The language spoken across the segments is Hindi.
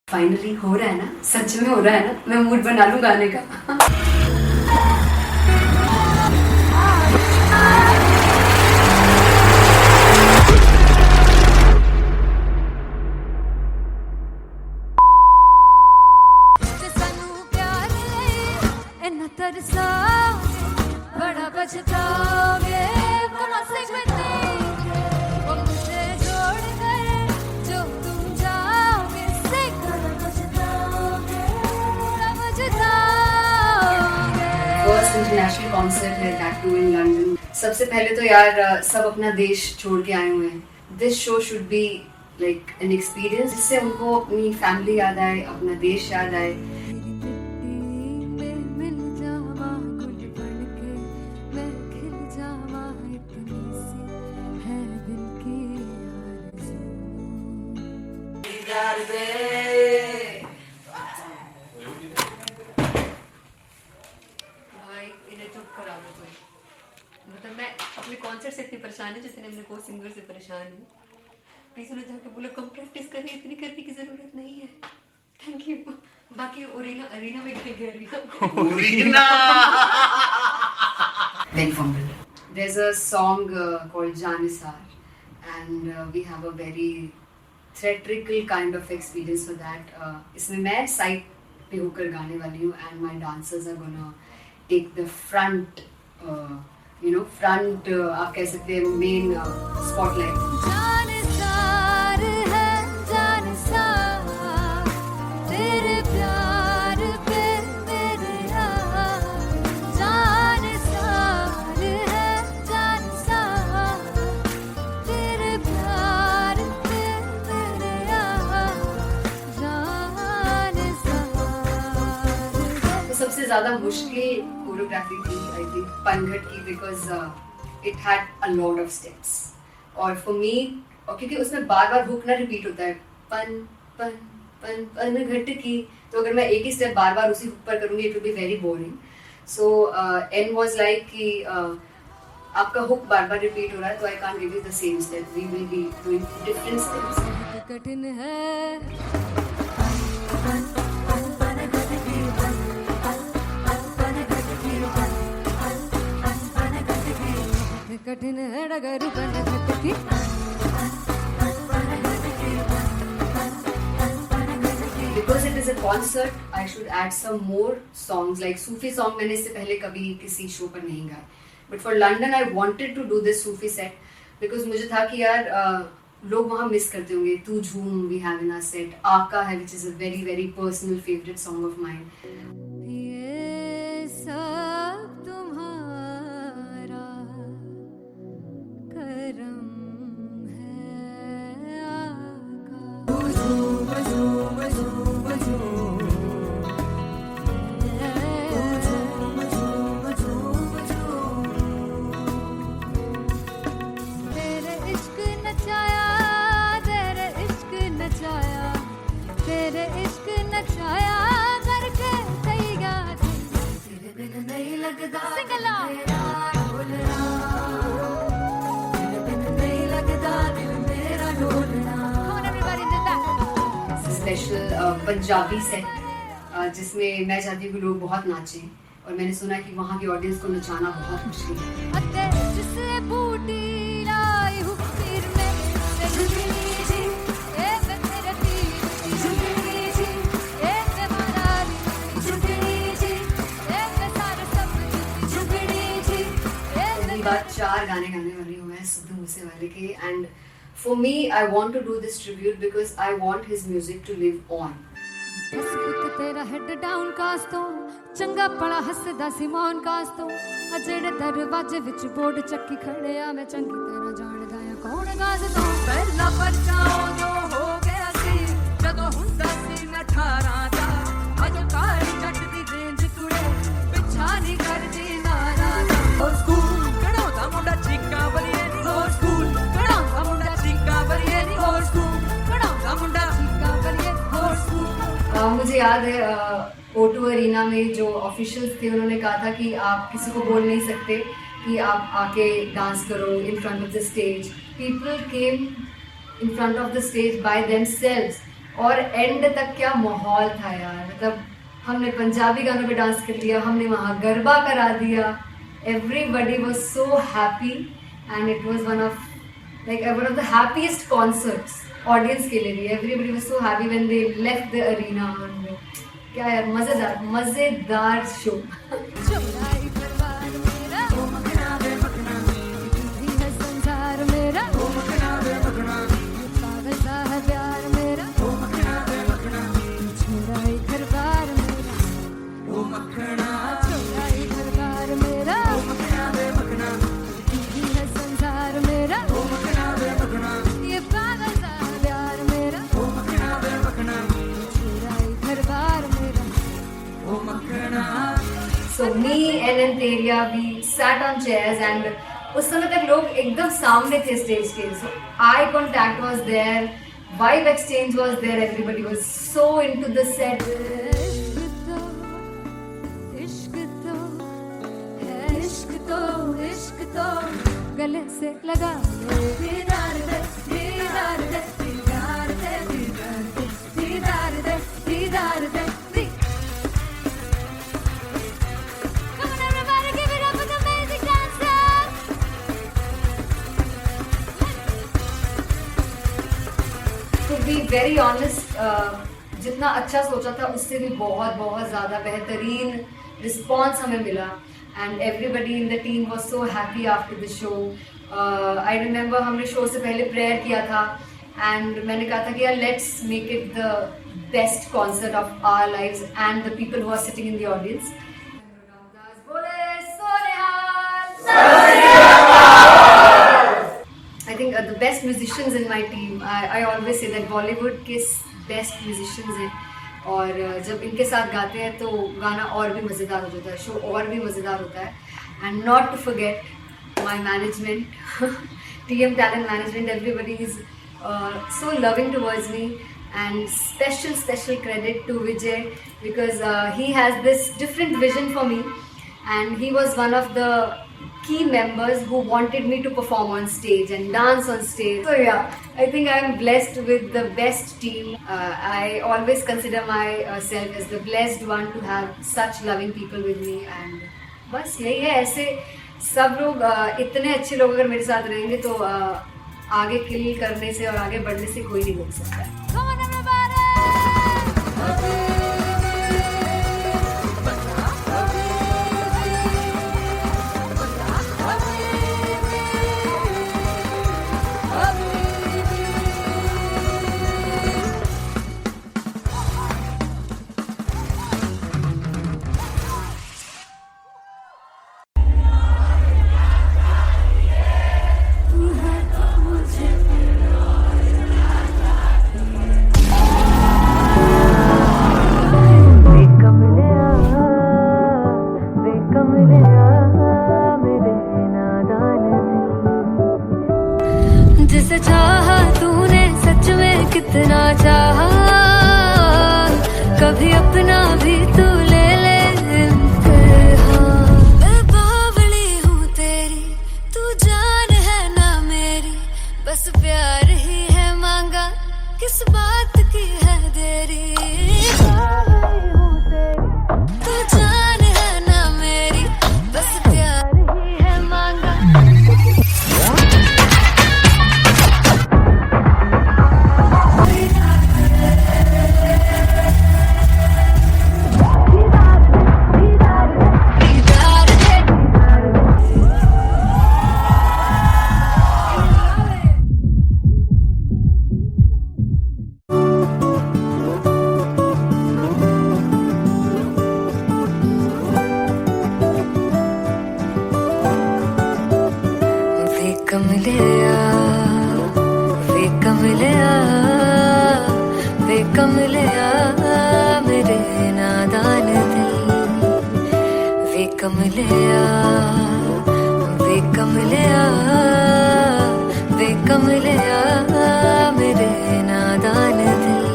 फाइनली हो रहा है ना, सच में हो रहा है ना, मैं मूड बना लूं गाने का। बड़ा बचताओगे बड़ा से फर्स्ट इंटरनेशनल कॉन्सर्ट है, दैट टू इन लंदन। सबसे पहले तो यार सब अपना देश छोड़ के आए हुए हैं। This show should be like an experience जिससे उनको अपनी फैमिली याद आए, अपना देश याद आए। मतलब मैं अपने कॉन्सर्ट से इतनी परेशान है जितने अपने को सिंगर से परेशान हूँ। प्लीज उन्हें जाके बोलो कम प्रैक्टिस करनी, इतनी करने की जरूरत नहीं है। Thank you. बाकी अरीना में गई arena Very fumble. There's a song called Janisar and we have a very theatrical kind of experience for that. इसमें मैं साइड पे होकर गाने वाली हूँ and my dancers are gonna take the front front आप कह सकते हैं मेन स्पॉटलाइट। सबसे ज्यादा मुश्किल कोरियोग्राफी थी आई थिंक पनघट की, because it had a lot of steps और फॉर मी, और क्योंकि उसमें बार बार हुक ना रिपीट होता है, पन पन पन पनघट की, तो अगर मैं एक ही स्टेप बार बार उसी हुक पर करूंगी it will be very boring. So an was like कि आपका हुक बार बार रिपीट हो रहा है तो I can't give you the same step, we will be doing different steps. कठिन है कठिन है डगर बनघट की। Because it is a concert, I should add some more songs like Sufi song. मैंने इससे पहले कभी किसी शो पर नहीं गाया, but for London I wanted to do this Sufi set because मुझे था कि यार लोग वहाँ मिस करते होंगे। तू झूम we have in our set, आका है which is a very very personal favorite song of mine. ये सब तुम्हारा करम है आका। तेरे इश्क नचाया, तेरे इश्क नचाया, तेरे इश्क नचाया करके सैया तेरे बिन नहीं लगदा सिंगला ढोलना, तेरे बिन नहीं लगदा दिल मेरा ढोलना। Come on everybody did that. Special Punjabi set जिसमें मैं चाहती हूँ कि लोग बहुत नाचें और मैंने सुना कि वहाँ की ऑडियंस को नचाना बहुत मुश्किल है। अते जिससे बूटी लाई हूँ सिर में झुकनी जी, ए मेरे तीर झुकनी जी, ए मेरा ली झुकनी जी, ए मेरे सारे सब झुकनी जी। पहली बार 4 गाने गाने वाली हूँ मैं सिद्धू मूसेवाले के, and for me I want to do this tribute because I want his music to live on. बस पुत तेरा हेड डाउन कास तो चंगा पड़ा हसदा सिमोन कास तो अजेड़े दरवाजे विच बोर्ड चक्की खड़े आ मैं चंगी तरह जानदा आ कौन गाज तो पहला परचाओ जो हो गया सी जदों हुंदा सी मैं 18 दा अजो काली जट दी रेंज कुड़े पिछा नहीं करदी नारा दा स्कूल कढ़ाउंदा मुंडा चीका बलिए नी हो स्कूल कढ़ाउंदा मुंडा चीका बलिए नी हो स्कूल कढ़ाउंदा मुंडा चीका बलिए हो स्कूल। मुझे याद है O2 अरीना में जो ऑफिशियल्स थे उन्होंने कहा था कि आप किसी को बोल नहीं सकते कि आप आके डांस करो in front of the stage. People came in front of the stage by themselves और एंड तक क्या माहौल था यार, मतलब हमने पंजाबी गानों पे डांस कर लिया, हमने वहाँ गरबा करा दिया, everybody was so happy and it was one of the happiest concerts audience के लिए भी। Everybody was so happy when they left the arena. और क्या यार, मजेदार शो। चौराई परिवार मेरा, ओ मखना वे मखना, तू ही है संसार मेरा, ओ मखना वे मखना, पागल सा है प्यार मेरा, ओ मखना वे मखना, चौराई परिवार मेरा, ओ मखना, चौराई परिवार मेरा, ओ मखना वे मखना, तू ही है संसार मेरा, ओ मखना वे मखना, ये पागल सा है प्यार मेरा, ओ मखना वे मखना, चौराई परिवार मेरा, ओ मखना। So me and Anteria, we sat on chairs and उस समय तक लोग एकदम सामने थे स्टेज के, so eye contact was there, vibe exchange was there, everybody was so into the set. इश्क तो है, इश्क तो गले से लगा ले, दीदार दे, दीदार दे, दीदार दे, दीदार दे, दीदार दे, दीदार दे। Come on everybody, give it up for the amazing dancers. To be very honest, जितना अच्छा सोचा था उससे भी बहुत ज़्यादा बेहतरीन रिस्पॉन्स हमें मिला and everybody in the team was so happy after the show. I remember हमने शो से पहले प्रेयर किया था एंड मैंने कहा था कि यार let's make it the best concert of our lives and the people who are sitting in the audience. I think the best musicians in my team, I always say that Bollywood के best musicians हैं और जब इनके साथ गाते हैं तो गाना और भी मज़ेदार हो जाता है, शो और भी मज़ेदार होता है। And not to forget my management, TM Talent Management, everybody is so loving towards me and special credit to Vijay because he has this different vision for me and he was one of the key members who wanted me to perform on stage and dance on stage. So yeah, I think I am blessed with the best team. I always consider myself as the blessed one to have such loving people with me and बस यही है। ऐसे सब लोग इतने अच्छे लोग अगर मेरे साथ रहेंगे तो आगे किल करने से और आगे बढ़ने से कोई नहीं रोक सकता है। Come on everybody. जिसे चाहा तूने सच में कितना चाहा, कभी अपना भी तू ले ले इम्तिहान। मैं बावली हूँ तेरी, तू जान है ना मेरी, बस प्यार ही है मांगा, किस बात की है देरी। बावली हूँ तेरी, तू जान है ना मेरी, बस प्यार ही है मांगा। वे कमलिया मेरे नादान दिल, वे कमलिया मेरे नादान दिल।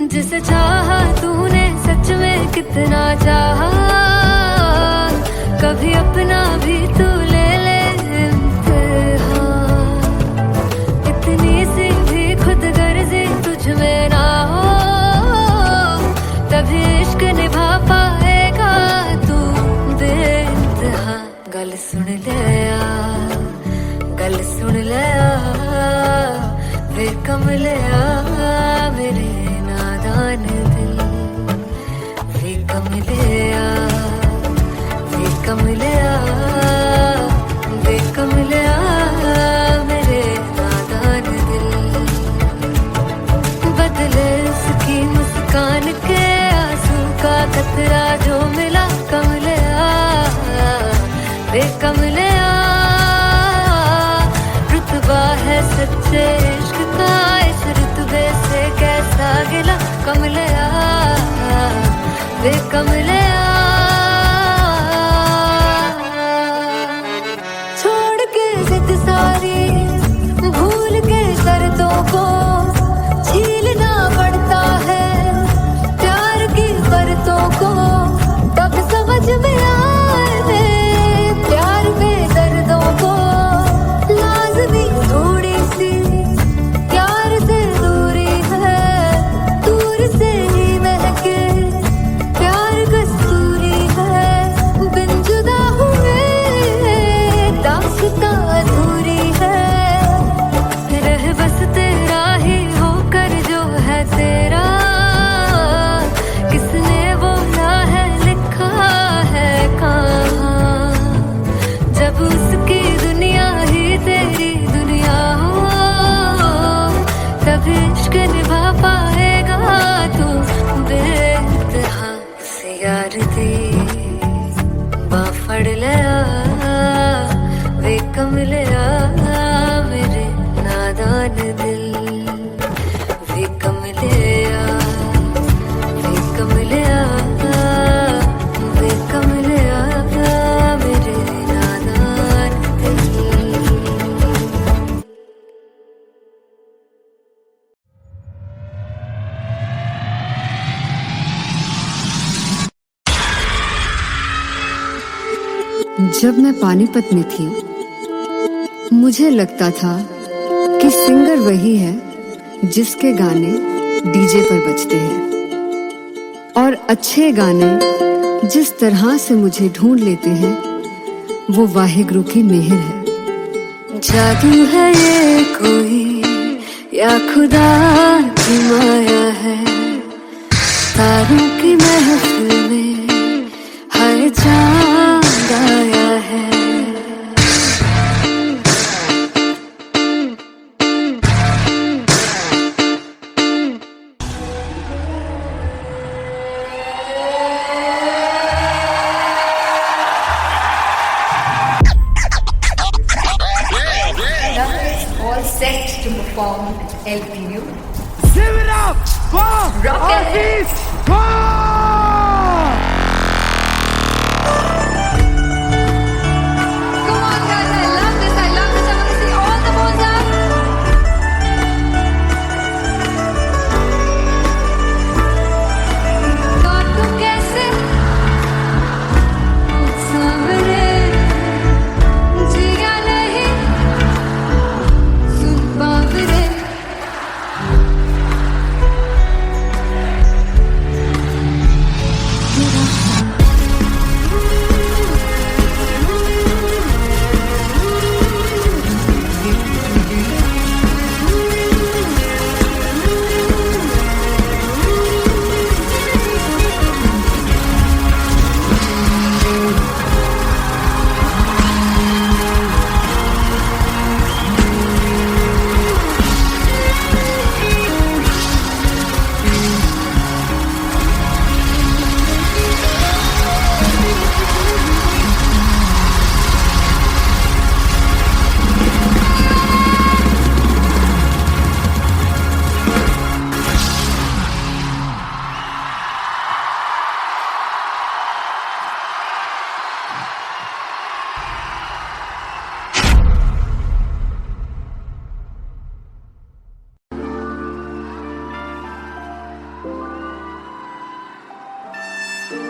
जिसे चाहा तूने सच में कितना चाहा, कभी अपना भी तू ले ले इम्तिहान। इतनी सी भी खुद गर्जी तुझ कमलिया मेरे नादान दिल वे कमलिया वे कमलिया वे कमलिया मेरे नादान दिल बदले उसकी मुस्कान के आंसू का कतरा जो मिला कमलिया वे कमलिया रुतबा है सच्चे इश्क का इस रुतबे से कैसा गिला कमलिया वे कमलिया छोड़ के जिद सारी भूल के शर्तों को झीलना पड़ता है प्यार की परतों को तब समझ में आए प्यार में दर्दों को लाज़मी थोड़ी सी प्यार से दूरी है दूर से ही महके प्यार कस्तूरी है बिन जुदा हुए दास्तां अधूरी है रह बस तेरा ही होकर जो है तेरा किसने बोला है लिखा है कहाँ जब उसकी दुनिया ही तेरी दुनिया हो तब इश्क निभा पाएगा तू बेइंतहा से यार दी बाफड़ लिया वे कमलिया मेरे नादान दिल वे कमलिया वे कमलिया वे कमलिया मेरे नादान दिल जब मैं पानीपत में थी मुझे लगता था कि सिंगर वही है जिसके गाने डीजे पर बजते हैं और अच्छे गाने जिस तरह से मुझे ढूंढ लेते हैं वो वाहिगुरु की मेहर है जादू है ये कोई या खुदा की माया है तारों की महफिल में हर चांद आया है All set to perform at LPU. Give it up for Rock and Artist Paul! Come on guys, I love this, I love this. I want to see all the balls up. काटूं कैसे सामने जिया नहीं सुन बावरे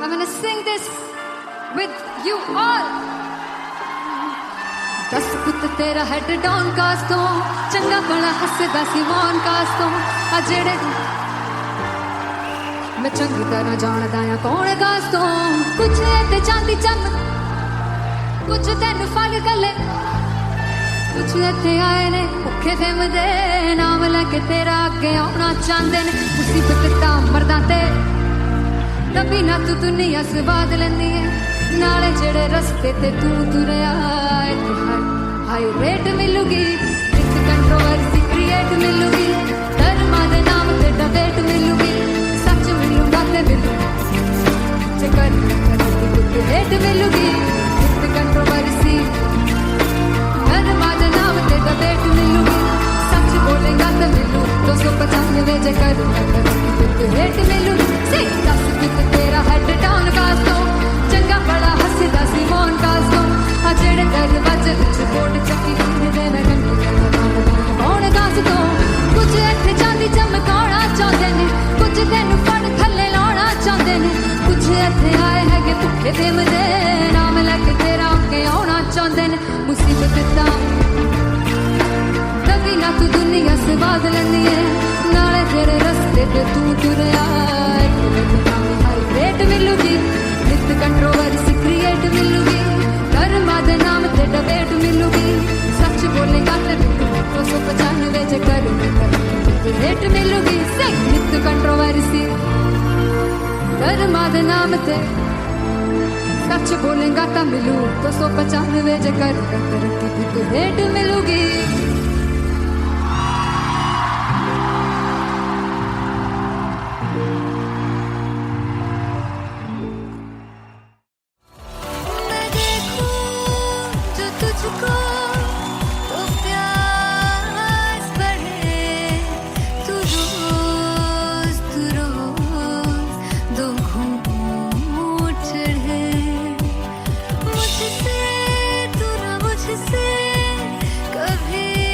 I'm gonna sing this with you all. दस पुत तेरा हेड डाउन कास तो चंगा बड़ा हसदा सिमोन कास तो आ जेड़े मैं चंगी तरह जानदा आ कौन कास तो कुछ ते चांदी चम कुछ तेन फल गले कुछ इत्थे आए ने भुखे फिरदे नाम लैके तेरा अगे आउणा चाहंदे ने मुसीबत तां मरदा ते तभी ना तू दुनिया स्वाद लैंदी है नाले जेड़े रस्ते ते तू तुरया इत्थे हाई रेट मिलूगी इक कंट्रोवर्सी क्रिएट मिलूगी धर्मा दे नाम ते डिबेट मिलूगी सच मिलूगा ते मिलूगी जे कर रेट मिलूगी इक कंट्रोवर्सी धर्मा दे नाम ते डिबेट मिलूगी सच बोलेगा ते मिलू 295 जे कर रेट मिलूगी से दस कित तेरा हेड डाउन कास्तो चंगा बड़ा हसदा सी मोहन कास्तो आ जेड़े दरवाजे विच बोर्ड चक्की फिरदे मैं कौन कास्तो कुछ इत्थे चांदी चमकाउणा चाहंदे ने कुछ तैनू फड़ थल्ले लाउणा चाहंदे ने कुछ इत्थे आए हैगे भुखे फिरदे नाम लैके तेरा अगे आउणा चाहंदे ने मुसीबत तां तभी ना तू दुनिया स्वाद लैंदी है नाले तेरे रस्ते ते तू तुरया रेट मिलूगी नित कंट्रोवर्सी क्रिएट मिलूगी धर्मा दे नाम ते डिबेट मिलूगी सच बोलेगा ते मिलू 295 जे कर रेट मिलूगी से नित कंट्रोवर्सी धर्मा दे नाम ते सच बोलेगा ता मिलू 295 जे कर रेट मिलूगी कभी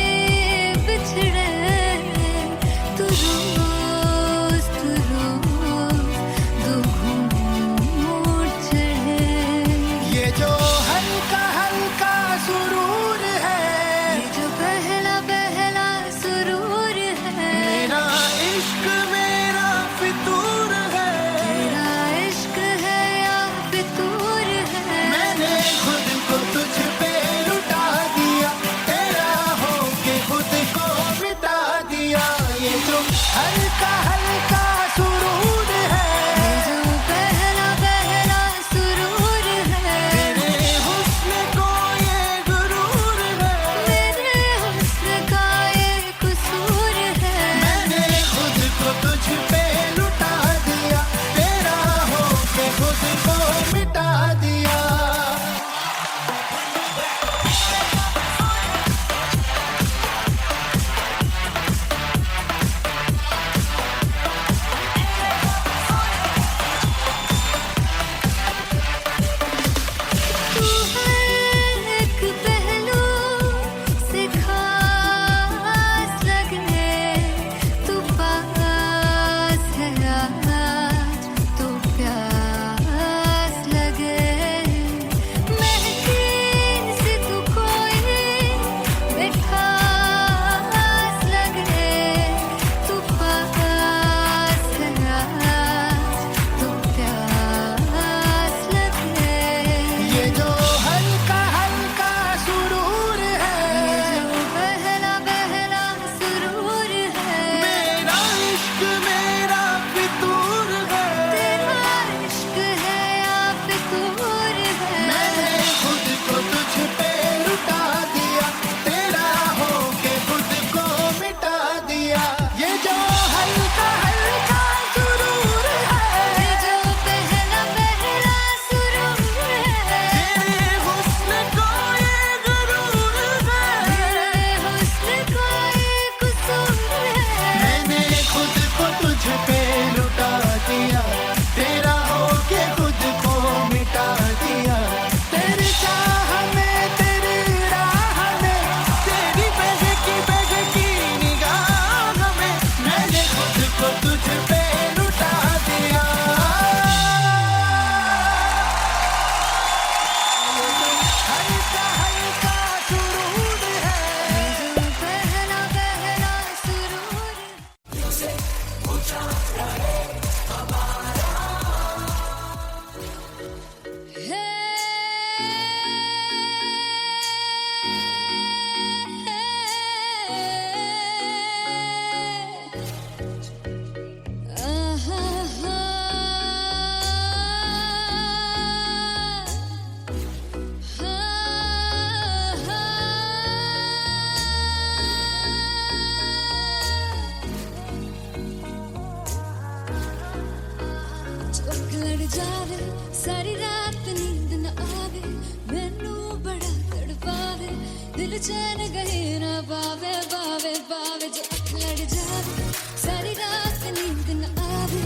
जावे सारी रात नींद न आवे मैनू बड़ा तड़पावे दिल चैन गए ना पावे पावे पावे जो अख लड़ जावे सारी रात नींद न आवे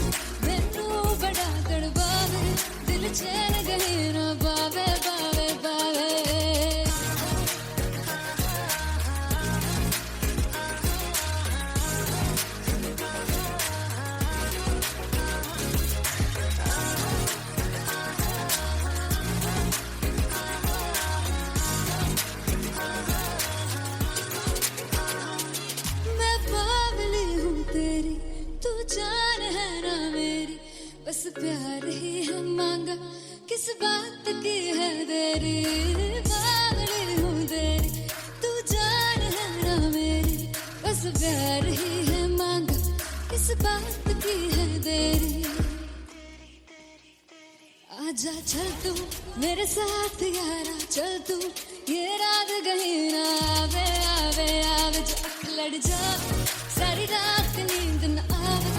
मैनू बड़ा तड़पावे दिल चैन गए ना पावे पावे पावे जान है ना मेरी बस प्यार ही है मांगा किस बात की है देरी पागल हूँ तेरी तू जान है ना मेरी बस प्यार ही है मांगा किस बात की है देरी आजा चल तू मेरे साथ यारा चल तू ये रात गई ना आवे आवे आवे जो अख लड़ जा सारी रात नींद न आवे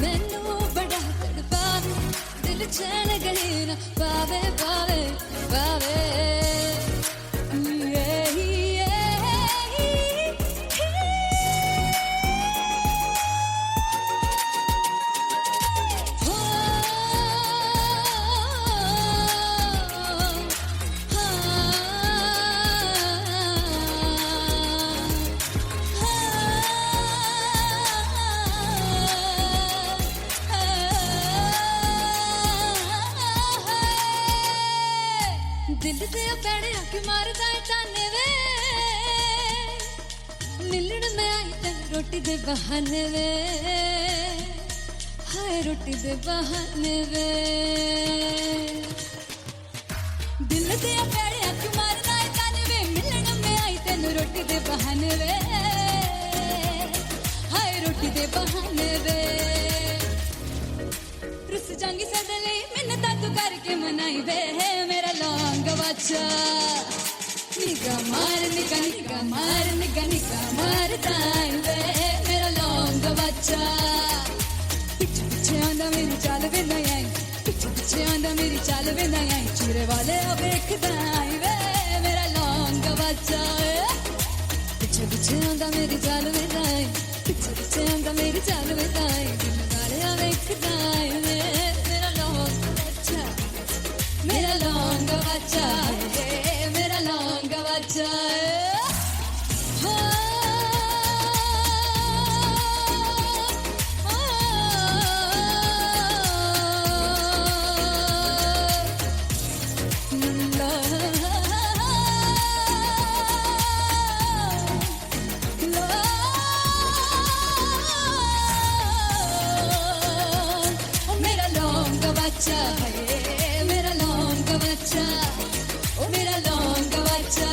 मैनू बड़ा तड़पावे दिल चैन गई ना पावे पावे पावे दिल दे पैड़े आके मारदा है ताने वे मिलण में आई ते रोटी दे बहाने वे हाय रोटी दे बहाने वे दिल दे पैड़े आके मारदा है ताने वे मिलण में आई ते रोटी दे बहाने वे हाय रोटी दे बहाने वे रुस जांगी सदले मिन्नता तू करके मनाई वे मेरा लौंग बच्चा निगा मार दाई वे मेरा लौंग बच्चा पीछे पीछे आंदा मेरी चाल वे नहीं आई पीछे पीछे आंदा मेरी चाल वे नहीं आई चूरे वाले अब एक दाई वे मेरा लौंग बच्चा पीछे पीछे आंदा मेरी चाल वे नहीं आई पीछे पीछे आंदा मेरी चाल वे नहीं आई दिल वाले अब एक दाई वे मेरा लौंग बच्चा मेरा लौंग बच्चा मेरा लौंग बच्चा मेरा लौंग बच्चा मेरा लौंग बच्चा ओ मेरा लौंग बच्चा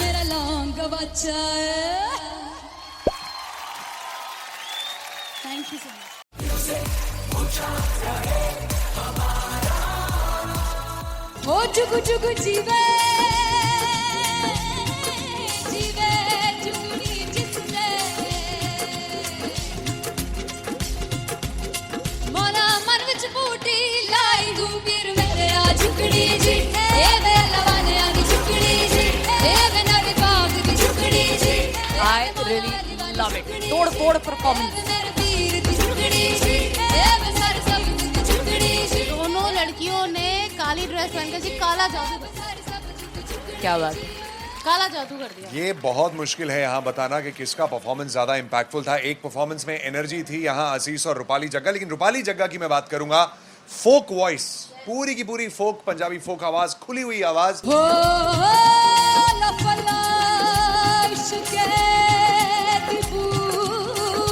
मेरा लौंग बच्चा थैंक यू सो मच ओ जुगु जुगु जीवे जीवे जुगनी जिसने मोरा मन विच बूटी लाई गुबीर मेरे आ झुकड़ी जी ए वे लवाने आ दी झुकड़ी जी ए वे नवी बाग दी झुकड़ी जी I really love it. तोड़ परफॉर्मेंस। मेरे पीर दी झुकड़ी जी ए वे सारे सब दी झुकड़ी जी दोनों लड़कियों ने काली ड्रेस पहनकर जी काला जादू क्या बात है। काला जादू कर दिया। ये बहुत मुश्किल है यहाँ बताना कि किसका परफॉर्मेंस ज्यादा इम्पैक्टफुल था। एक परफॉर्मेंस में एनर्जी थी यहाँ असीस और रूपाली जग्गा, लेकिन रूपाली जग्गा की मैं बात करूंगा फोक वॉइस, पूरी की पूरी फोक, पंजाबी फोक आवाज, खुली हुई आवाज। हो लफला इश्क़ दी बूटी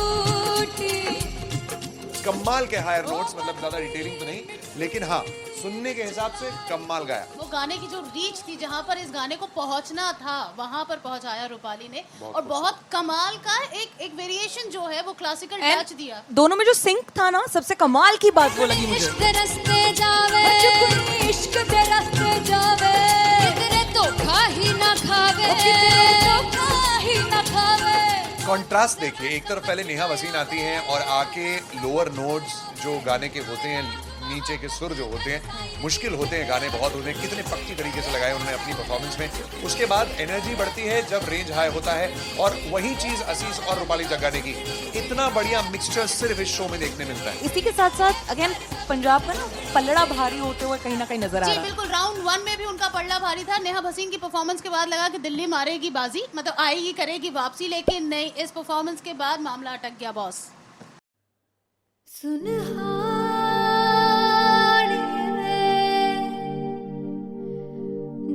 कमाल के हायर नोट्स, मतलब ज्यादा डिटेलिंग तो नहीं, लेकिन हाँ सुनने के हिसाब से कमाल गाया। वो गाने की जो रीच थी, जहाँ पर इस गाने को पहुंचना था वहां पर पहुंचाया रूपाली ने, और बहुत कमाल का एक वेरिएशन जो है वो क्लासिकल टच दिया। दोनों में जो सिंक था ना, सबसे कमाल की बात वो लगी मुझे। इश्क़ दे रस्ते जावे इश्क़ दे रस्ते जावे किधरे धोखा ही ना खावे धोखा ही ना खावे। कॉन्ट्रास्ट देखिए, एक तरफ पहले नेहा वसीन आती हैं और आके लोअर नोट्स जो गाने के होते हैं नीचे के सुर जो होते हैं मुश्किल होते हैं, गाने बहुत होते हैं, कितने पक्की तरीके से लगाए उन्होंने अपनी परफॉर्मेंस में। उसके बाद एनर्जी बढ़ती है जब रेंज हाई होता है, और वही चीज असीस और रूपाली जग्गा ने की। इतना बढ़िया मिक्सचर सिर्फ इस शो में देखने मिलता है। इसी के साथ साथ अगेन पंजाब का ना पल्लड़ा भारी होते हुए कहीं ना कहीं नजर आ जी रहा है। बिल्कुल, राउंड 1 में भी उनका पल्ला भारी था। नेहा भसीन की परफॉर्मेंस के बाद लगा कि दिल्ली मारेगी बाजी, मतलब आएगी करेगी वापसी, लेकिन नहीं, इस परफॉर्मेंस के बाद मामला अटक गया बॉस।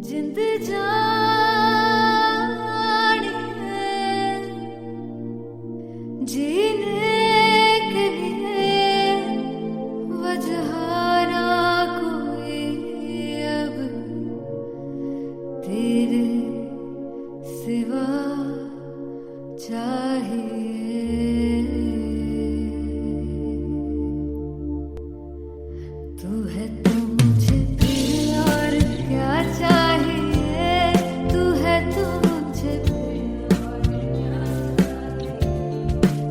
जिंद जान जीने के लिए वजह ना कोई अब तेरे सिवा चाहिए। तू है तो मुझे फिर और क्या चाहिए, तू है तो मुझे फिर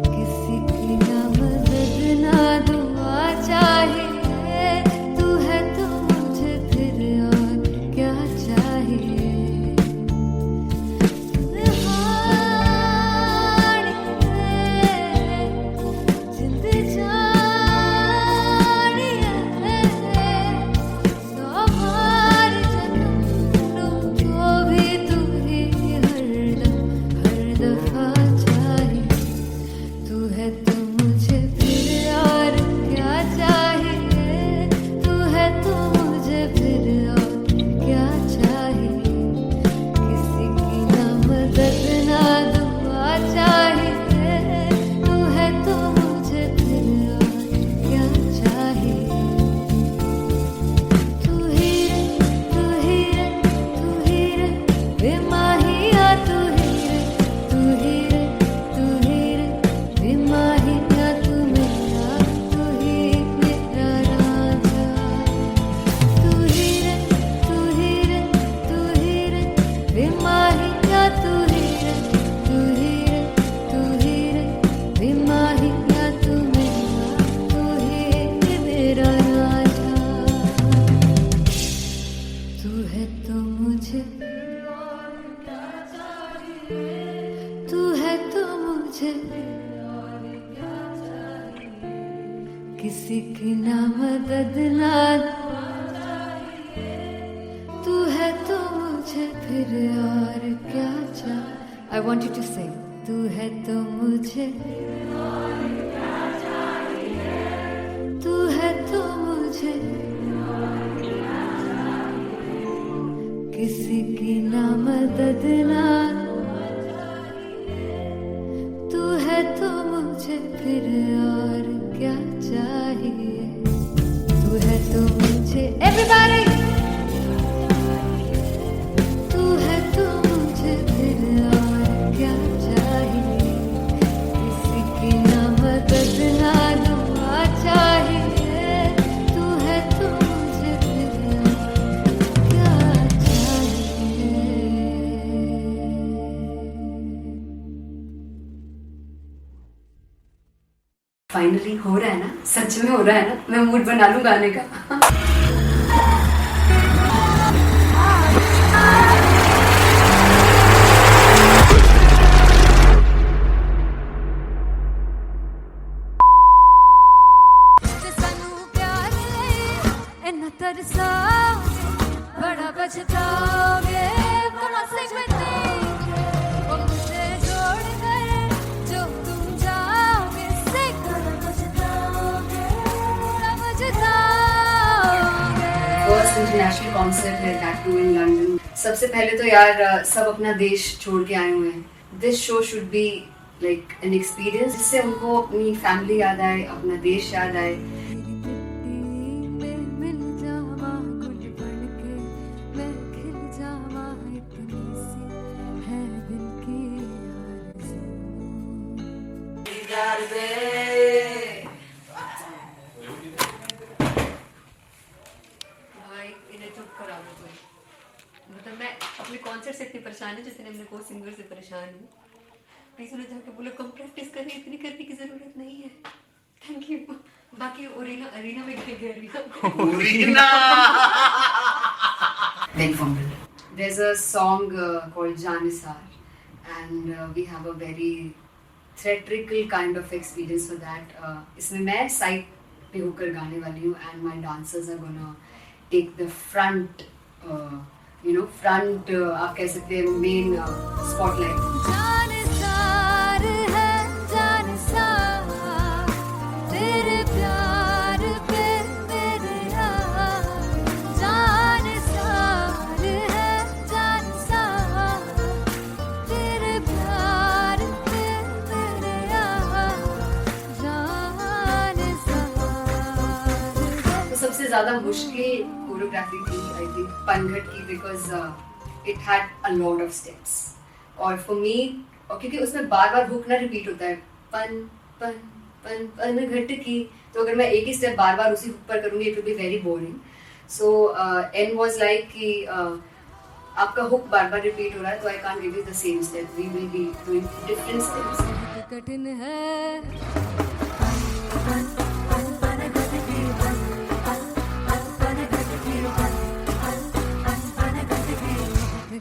किसी की ना मदद ना दुआ चाहिए, तू है तो मुझे फिर और क्या चाहिए। जिंद जानिए सौ बार जन्म लूं तो भी तू ही हरदम हर दफा चाहिए। तू है तो मुझे फिर और क्या चाहिए, तू है तो मुझे फिर और क्या चाहिए। किसी की ना मदद ना दुआ चाहिए, तू है तो मुझे फिर और क्या चाहिए। तू ही रे तू ही रे तू ही रे बेमाहिया, तू ही रे तू ही रे तू ही रे बेमाहिया, तू मेरा तू ही मेरा राजा। तू ही रे तू ही रे तू ही रे बेमाहिया, तू ही रे तू ही रे तू ही रे बेमाहिया, तू मेरा तू ही मेरा राजा। तू है तो मुझे तू है तो मुझे किसी की ना मदद ना तू है तो मुझे फिर और क्या चाहिए। I want you to say तू है तो मुझे तू है तो मुझे किसी की ना मदद ना तू है तो मुझे फिर और क्या चाहिए। तू है तो मुझे everybody तू है तो मुझे फिर और क्या चाहिए। किसी की ना मदद ना दुआ चाहिए, तू है तो मुझे फिर और क्या चाहिए। फाइनली हो रहा है ना, सच में हो रहा है ना, मैं मूड बना लूं गाने का। सानू प्यार लिए इन्ना तरसाओगे, बड़ा पछताओगे। मुनासिब नहीं वो मुझे छोड़ गए, जो तुम जाओगे से बड़ा पछताओगे, बड़ा पछताओगे। फर्स्ट इंटरनेशनल कॉन्सर्ट है, दैट टू इन लंदन। सबसे पहले तो यार सब अपना देश छोड़ के आए हुए हैं। This show should be like an experience, जिससे उनको अपनी फैमिली याद आए, अपना देश याद आए। मिल जावा गुल बनके मैं खिल जावा, इतनी सी है दिल की आरज़ू। भाई इन्हें चुप करा दो कोई। मतलब मैं अपने कॉन्सर्ट से इतनी परेशान हूँ जितने अपने को सिंगर से परेशान हूँ। प्लीज उन्हें जाके बोलो कम प्रैक्टिस करनी, इतनी करने की जरूरत नहीं है। Thank you. बाकी अरीना में क्या गया Then fumble. There's a song called Janisar, and we have a very theatrical kind of experience for that. इसमें मैं side पे होकर गाने वाली हूँ, and my dancers are gonna take the front, आप कह सकते हैं main spotlight. जानसार है जानसार तेरे प्यार पे मेरे यार जानसार है जानसार तेरे प्यार पे मेरे यार जानसार तो सबसे ज़्यादा मुश्किल कोरियोग्राफी थी आई थिंक पनघट की, because it had a lot of steps, और फॉर मी, और क्योंकि उसमें बार बार हुक ना रिपीट होता है, पन पन पन पनघट की, तो अगर मैं एक ही स्टेप बार बार उसी हुक पर करूँगी it will be very boring. So an was like कि आपका हुक बार बार रिपीट हो रहा है, तो I can't give you the same step, we will be doing different steps. कठिन है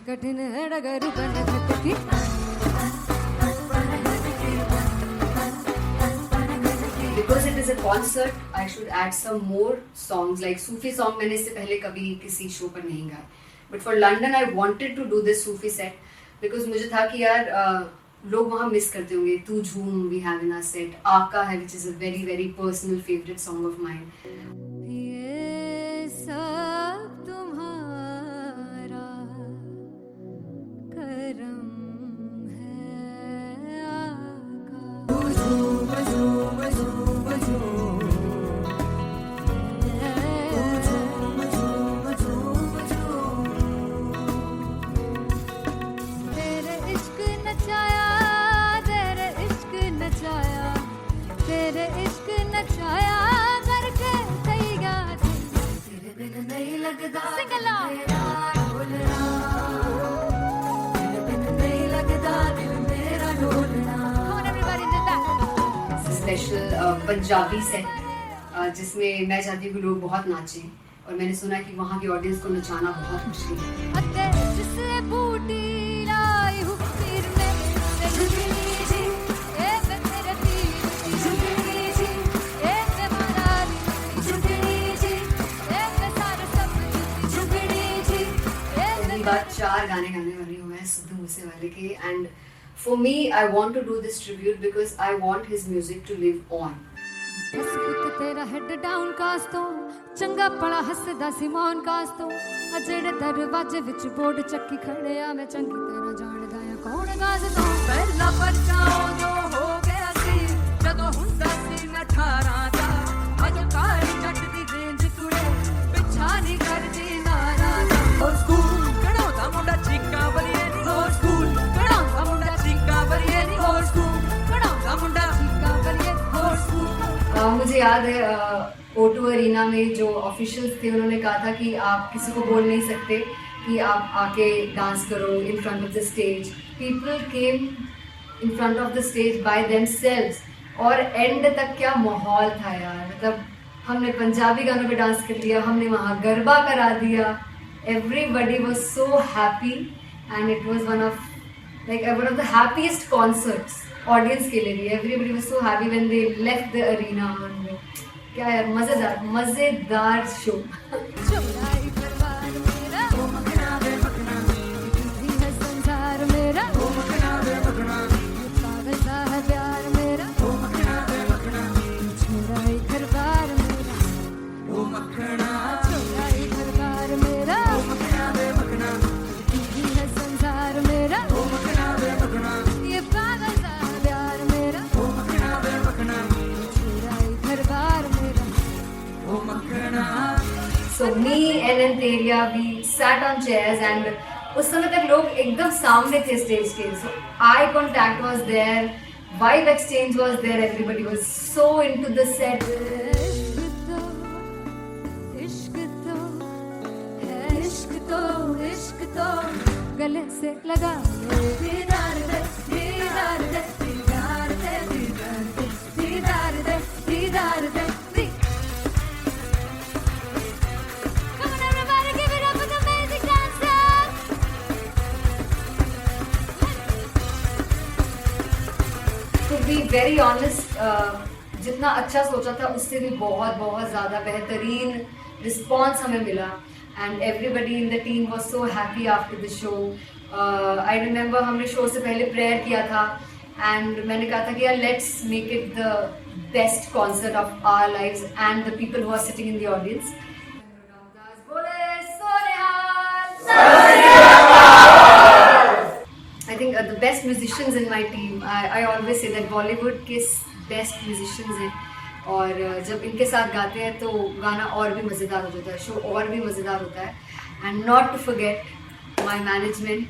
कठिन है डगर पनघट की Because it is a concert, I should add some more songs. Like Sufi song मैंने इससे पहले कभी किसी शो पर नहीं गाया. But for London, I wanted to do this Sufi set because मुझे था कि यार लोग वहाँ मिस करते होंगे. तू झूम we have in our set. आका है which is a very very personal favorite song of mine. ये सब तुम्हारा करम है आका तेरे इश्क नचाया तेरे इश्क नचाया तेरे इश्क नचाया करके तैयार तेरे बिन नहीं लगता सिंगला तेरे बिन नहीं लगता दिल मेरा ढोलना. Come on everybody do that. Special Punjabi set जिसमें मैं चाहती हूँ कि लोग बहुत नाचें, और मैंने सुना कि वहाँ की ऑडियंस को नचाना बहुत मुश्किल है. अते जिसे बूटी लाई हूँ पीर में ते झुकनी जी ए वे तेरे पीर झुकनी जी ए वे माराली झुकनी जी ए वे सारे सब झुकनी जी ए वे पहली बार 4 गाने गाने वाली हूँ मैं सिद्धू मूसेवाले के, and for me I want to do this tribute because I want his music to live on. बस पुत तेरा हेड डाउन कास तो चंगा पड़ा हसदा सी मौन कास तो आ जेड़े दरवाजे विच बोर्ड चक्की खड़े आ मैं चंगी तरह जानदा आ कौन गाज तो पहला बच्चा जो हो गया सी जदों हुंदा सी मैं 18 दा अज काली जट दी रेंज कुड़े पिछा नहीं करदी नारा दा हो स्कूल कढ़ाउंदा मुंडा चीका बलिए नी हो स्कूल कढ़ाउंदा मुंडा चीका बलिए नी हो स्कूल कढ़ाउंदा मुंडा चीका बलिए हो स्कूल. मुझे याद है O2 अरीना में जो ऑफिशियल्स थे उन्होंने कहा था कि आप किसी को बोल नहीं सकते कि आप आके डांस करो in front of the stage. People came in front of the stage by themselves, और एंड तक क्या माहौल था यार. मतलब हमने पंजाबी गानों पे डांस कर लिया, हमने वहाँ गरबा करा दिया. Everybody was so happy and it was one of the happiest concerts audience के लिए भी. Everybody was so happy when they left the arena. क्या यार मजेदार शो. चौराई परवार मेरा ओ मखना वे मखना ये है संसार मेरा ओ मखना वे मखना पागल सा है प्यार मेरा ओ मखना वे मखना चौराई परवार मेरा ओ मखना चौराई परवार मेरा ओ मखना वे मखना ये है संसार मेरा ओ मखना वे मखना ये पागल सा है प्यार मेरा ओ मखना वे मखना चौराई परवार मेरा. So me and Anteria, we sat on chairs and उस समय तक लोग एकदम सामने थे स्टेज के. So eye contact was there, vibe exchange was there, everybody was so into the set. इश्क तो गले से लगा दीदार दे दीदार दे दीदार दे दीदार दे दीदार दे दीदार दे वेरी ऑनेस्ट, जितना अच्छा सोचा था उससे भी बहुत बहुत ज़्यादा बेहतरीन रिस्पॉन्स हमें मिला and everybody in the team was so happy after the show. I remember हमने शो से पहले प्रेयर किया था एंड मैंने कहा था कि यार let's make it the best concert of our lives and the people who are sitting in the audience. I think the best musicians in my team. I always say that Bollywood के best musicians हैं और जब इनके साथ गाते हैं तो गाना और भी मज़ेदार हो जाता है, शो और भी मज़ेदार होता है. And not to forget my management,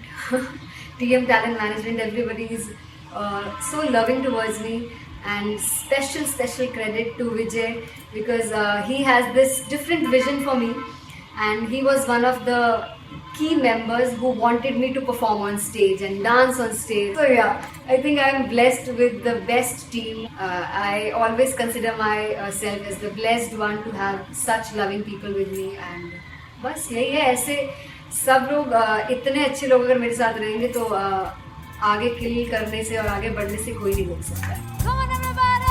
TM Talent Management. Everybody is so loving towards me, and special credit to Vijay because he has this different vision for me, and he was one of the key members who wanted me to perform on stage and dance on stage. So yeah, I think I am blessed with the best team. I always consider myself as the blessed one to have such loving people with me, and बस यही है. ऐसे सब लोग इतने अच्छे लोग अगर मेरे साथ रहेंगे तो आगे किल करने से और आगे बढ़ने से कोई नहीं रोक सकता है. Come on everybody!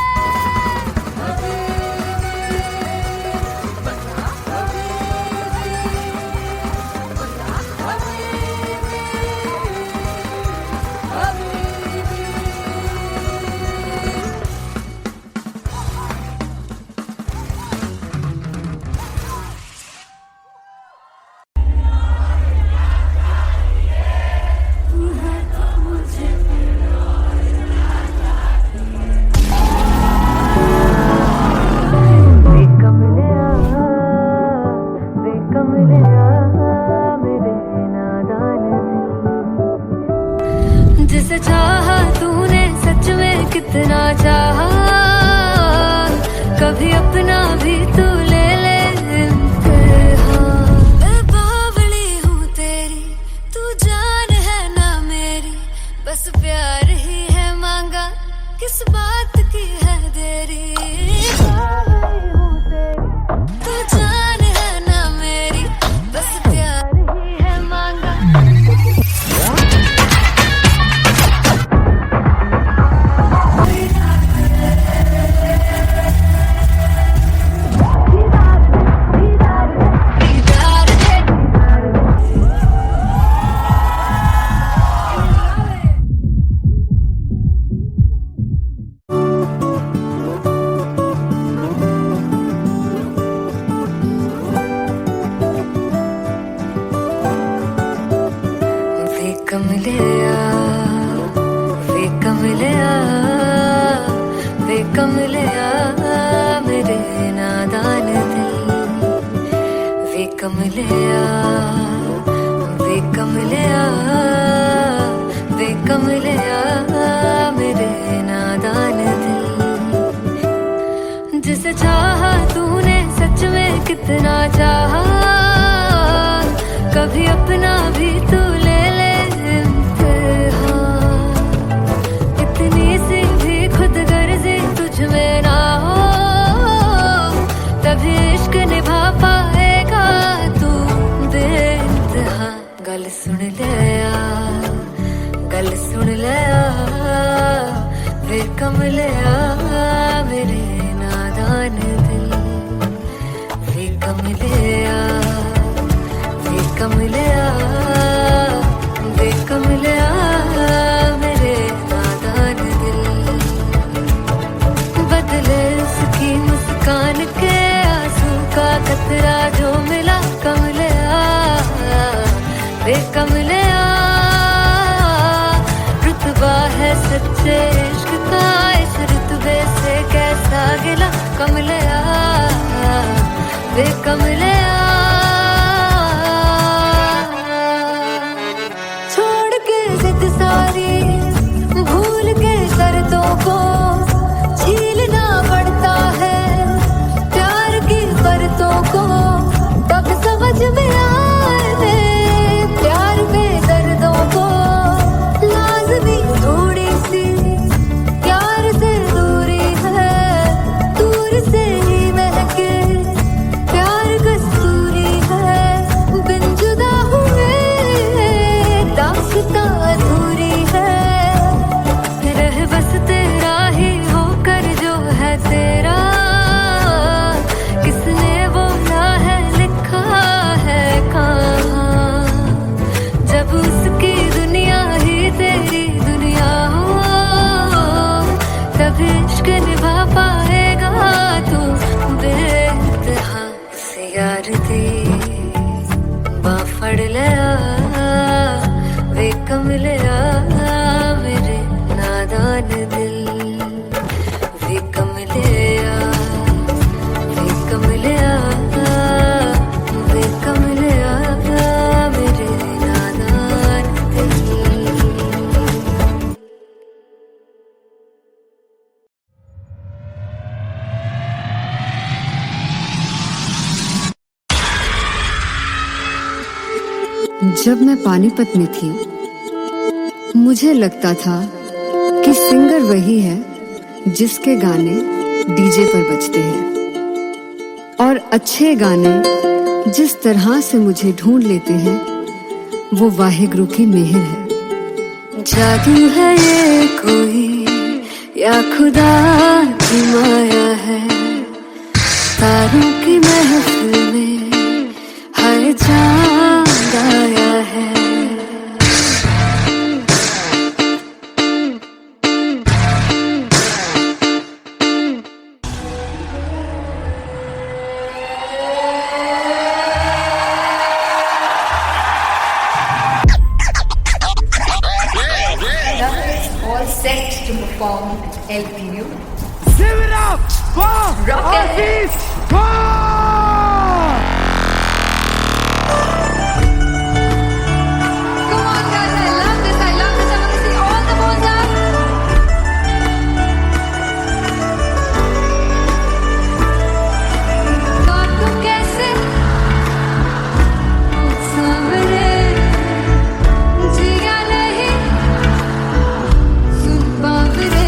जिसे चाहा तूने सच में कितना चाहा, कभी अपना भी तू ले ले इम्तिहान. मैं बावली हूँ तेरी, तू जान है ना मेरी, बस प्यार ही है मांगा, किस बात की है देरी. बावली हूँ तेरी, तू जान है ना मेरी, बस प्यार ही है मांगा. वे कमलिया मेरे नादान दिल. वे कमलिया, वे कमलिया, वे कमलिया मेरे नादान दिल. जिसे चाहा तूने सच में कितना चाहा, कभी अपना भी तू ले ले इम्तिहान. इतनी सी भी खुद गर्जी तुझ में ना हो, तभी इश्क निभा पाएगा तू बेइंतहा. गल सुन लिया, गल सुन लिया, वे कमलिया मेरे नादान दिल. वे कमलिया, वे कमलिया, वे कमलिया मेरे नादान दिल. बदले उसकी मुस्कान के आंसू का कतरा जो मिला कमलिया. वे कमलिया, रुतबा है सच्चे इश्क का, इस रुतबे से कैसा गिला कमलिया. वे कमलिया, छोड़ के जिद सारी, भूल के शर्तों को, छीलना पड़ता है प्यार की परतों को. तब समझ में आए प्यार में दर्दों को, लाज़मी थोड़ी सी प्यार से दूरी है, दूर से ही महके प्यार का दी बां फड़ लिया वे कमलिया मेरे नादान दिल वे कमलिया वे कमलिया वे कमलिया मेरे नादान दिल। जब मैं पानीपत में थी मुझे लगता था कि सिंगर वही है जिसके गाने डीजे पर बजते हैं और अच्छे गाने जिस तरह से मुझे ढूंढ लेते हैं वो वाहिगुरु की मेहर है। जादू है ये कोई या खुदा की माया है तारों की महफिल में हर चांद आया है। All set to perform LPU. Give it up for Rock and Aziz Khan! Come on guys, I love this, I love this. I want to see all the balls up. काटू कैसे सामने जिया नहीं सुन Paware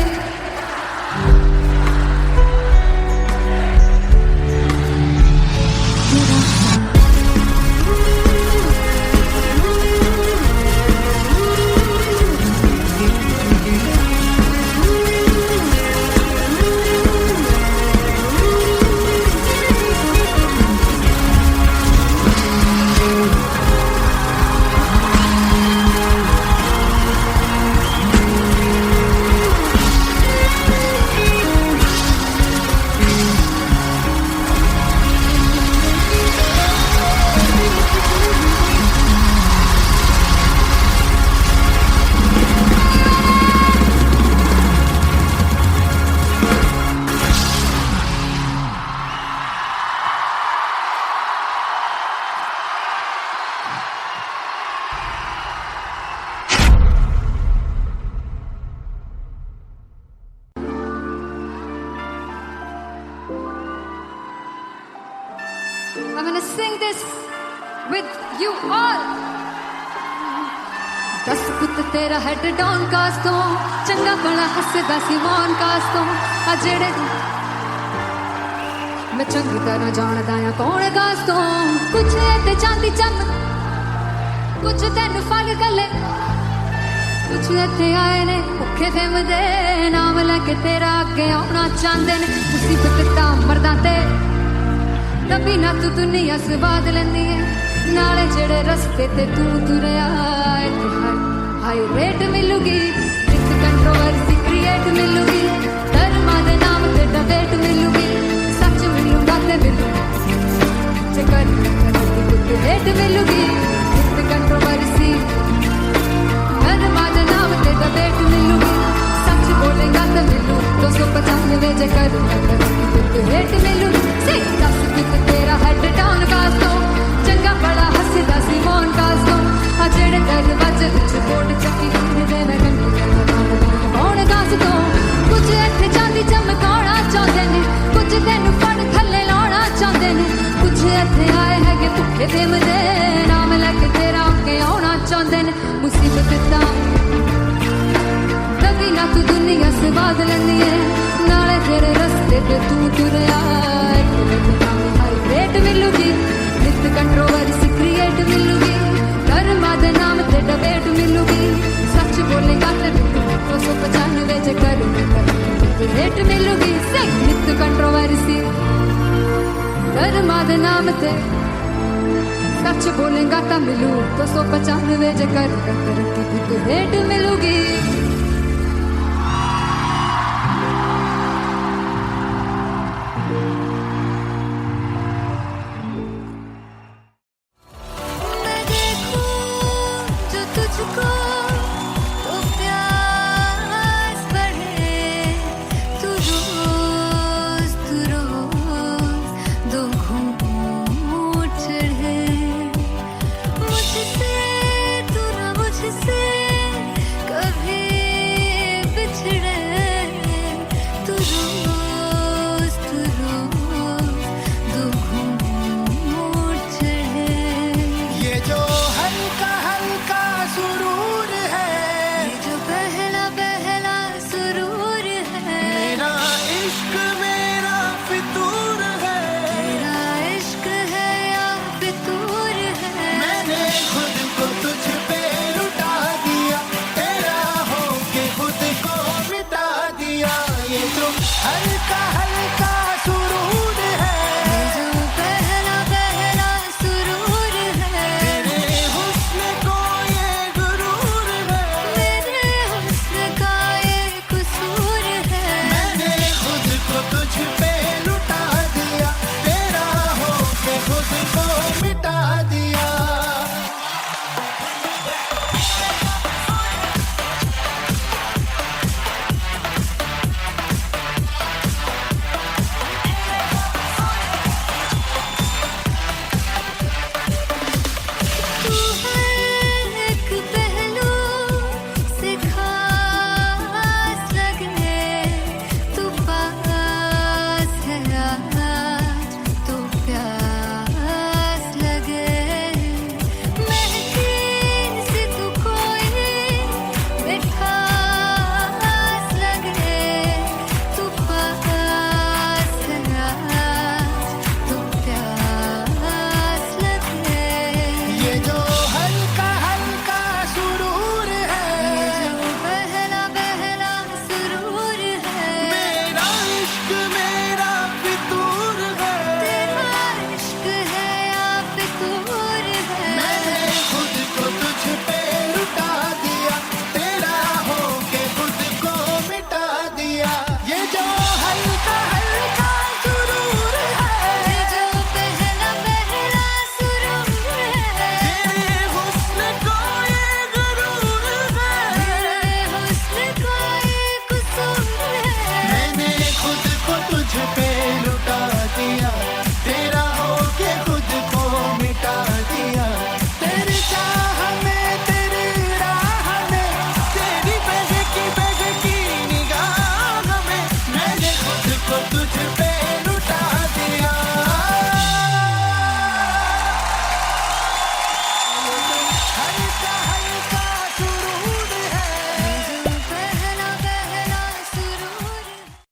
I'm gonna sing this with you all. दस पुत तेरा हेड डाउन कास तो चंगा बड़ा हसदा सी मौन कास तो आ जेड़े मैं चंगी तरह जानदा आ कौन कास तो कुछ ते चांदी चम कुछ तेन फल गले कुछ इत्थे आए ने भुखे फिमदे नाम लेके तेरा अगे आउणा चाहंदे ने मुसीबत दा मरदा ते तभी ना तू दुनिया स्वाद लेंदी है नाले जेड़े रस्ते ते तू तुरया हाई रेट मिलूगी एक कंट्रोवर्सी क्रिएट मिलूगी धर्मा दे नाम ते डिबेट मिलूगी सच मिलूगा ते मिलू जे कर रेट मिलूगी एक कंट्रोवर्सी धर्मा दे नाम ते डिबेट मिलूगी सच बोलेगा ते मिलू 295 जे कर रेट मिलूगी से दस कित तेरा हेड डाउन कास तो चंगा बड़ा हसदा सी मौन कास तो आ जेड़े दरवाजे विच बोर्ड चक्की दे मैं कौन कास तो कुछ इत्थे चांदी चमकाउणा चाहंदे ने कुछ तैनू फड़ थल्ले लाउणा चाहंदे ने कुछ इत्थे आए हैगे भुखे फिमदे नाम लेके तेरा अगे आउणा चाहंदे ने मुसीबत दा तभी ना तू दुनिया स्वाद लेंदी है नाले तेरे रस्ते ते तू तुरया रेट मिलूगी नित कंट्रोवर्सी क्रिएट मिलूगी धर्मा दे नाम ते डिबेट मिलूगी सच बोलेगा ते 295 जे कर रेट मिलूगी से नित कंट्रोवर्सी धर्मा दे नाम ते सच बोलेगा ता मिलू 295 जे कर रेट मिलूगी।